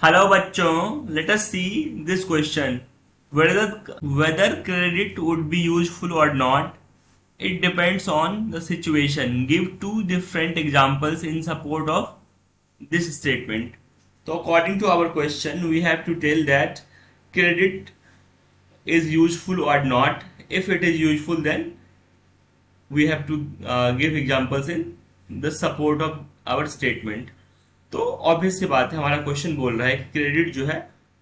Hello bachcho, let us see this question. Whether credit would be useful or not, it depends on the situation. Give two different examples in support of this statement. So according to our question, we have to tell that credit is useful or not. If it is useful, then we have to give examples in the support of our statement. तो obvious सी बात है, हमारा question बोल रहा है कि credit जो है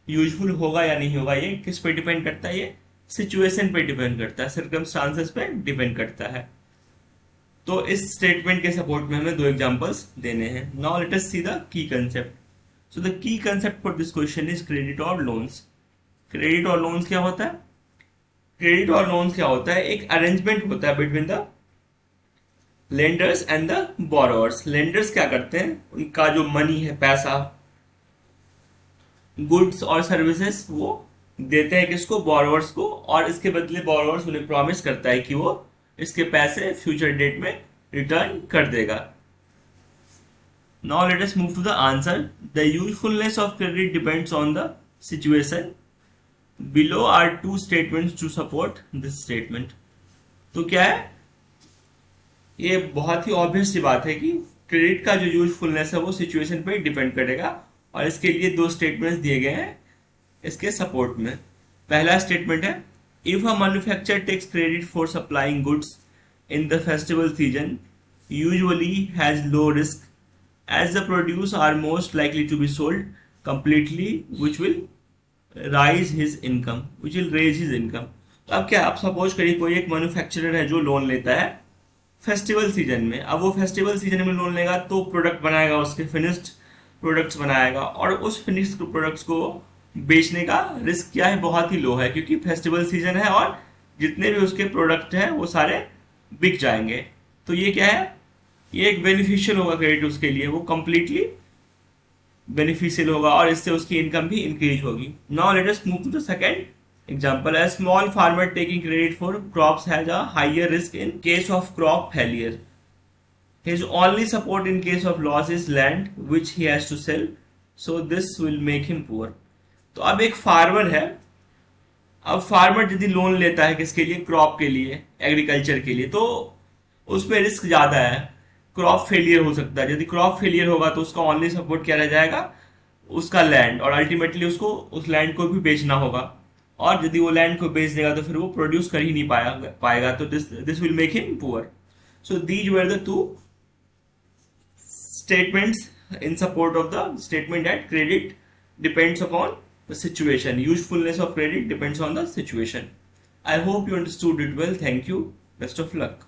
यूजफुल होगा या नहीं होगा, ये किस पे डिपेंड करता है, ये सिचुएशन पे डिपेंड करता है, सर्कमस्टांसेस पे डिपेंड करता है। तो इस स्टेटमेंट के सपोर्ट में हमें दो एग्जांपल्स देने हैं। Now let us see the key concept. So the key concept for this question is credit और लोन्स। क्रेडिट और लोन्स क्या होता है? क्रेडिट और लोन्स क्या होता है? एक अरेंजमेंट होता है between the lenders and the borrowers. Lenders क्या करते हैं, उनका जो मनी है, पैसा, गुड्स और सर्विसेज वो देते हैं किसको? बोरोवर्स को, और इसके बदले बोरोवर्स उन्हें प्रॉमिस करता है कि वो इसके पैसे फ्यूचर डेट में रिटर्न कर देगा। Now let us move to the answer. The usefulness of credit depends on the situation. Below are two statements to support this statement. तो क्या है, ये बहुत ही ऑब्वियस सी बात है कि क्रेडिट का जो यूजफुलनेस है वो सिचुएशन पे डिपेंड करेगा, और इसके लिए दो स्टेटमेंट्स दिए गए हैं इसके सपोर्ट में। पहला स्टेटमेंट है, if a manufacturer takes credit for supplying goods in the festival season usually has low risk as the produce are most likely to be sold completely which will rise his income, which will raise his income. तो अब क्या, आप suppose करिए कोई एक manufacturer है जो loan लेता है फेस्टिवल सीजन में। अब वो फेस्टिवल सीजन में लोन लेगा तो प्रोडक्ट बनाएगा, उसके फिनिश्ड प्रोडक्ट्स बनाएगा, और उस फिनिश्ड प्रोडक्ट्स को बेचने का रिस्क क्या है? बहुत ही लो है, क्योंकि फेस्टिवल सीजन है और जितने भी उसके प्रोडक्ट हैं वो सारे बिक जाएंगे। तो ये क्या है, ये एक बेनिफिशियल होगा क्रेडिट उसके लिए, वो कंप्लीटली बेनिफिशियल होगा और इससे उसकी इनकम भी इंक्रीज होगी। Now let us move to the second example. A small farmer taking credit for crops has a higher risk in case of crop failure. His only support in case of loss is land which he has to sell, so this will make him poor. तो अब एक farmer है, अब farmer यदि loan लेता है किसके लिए? क्रॉप के लिए, एग्रीकल्चर के लिए, तो उसमें रिस्क ज्यादा है, क्रॉप फेलियर हो सकता है। यदि क्रॉप फेलियर होगा तो उसका ओनली सपोर्ट क्या रह जाएगा? उसका लैंड, और अल्टीमेटली उसको उस लैंड को भी बेचना होगा, और यदि वो लैंड को बेच देगा तो फिर वो प्रोड्यूस कर ही नहीं पाएगा, तो this will make him poor. So these were the two statements in support of the statement that credit depends upon the situation. Usefulness of credit depends on the situation. I hope you understood it well. Thank you, best of luck.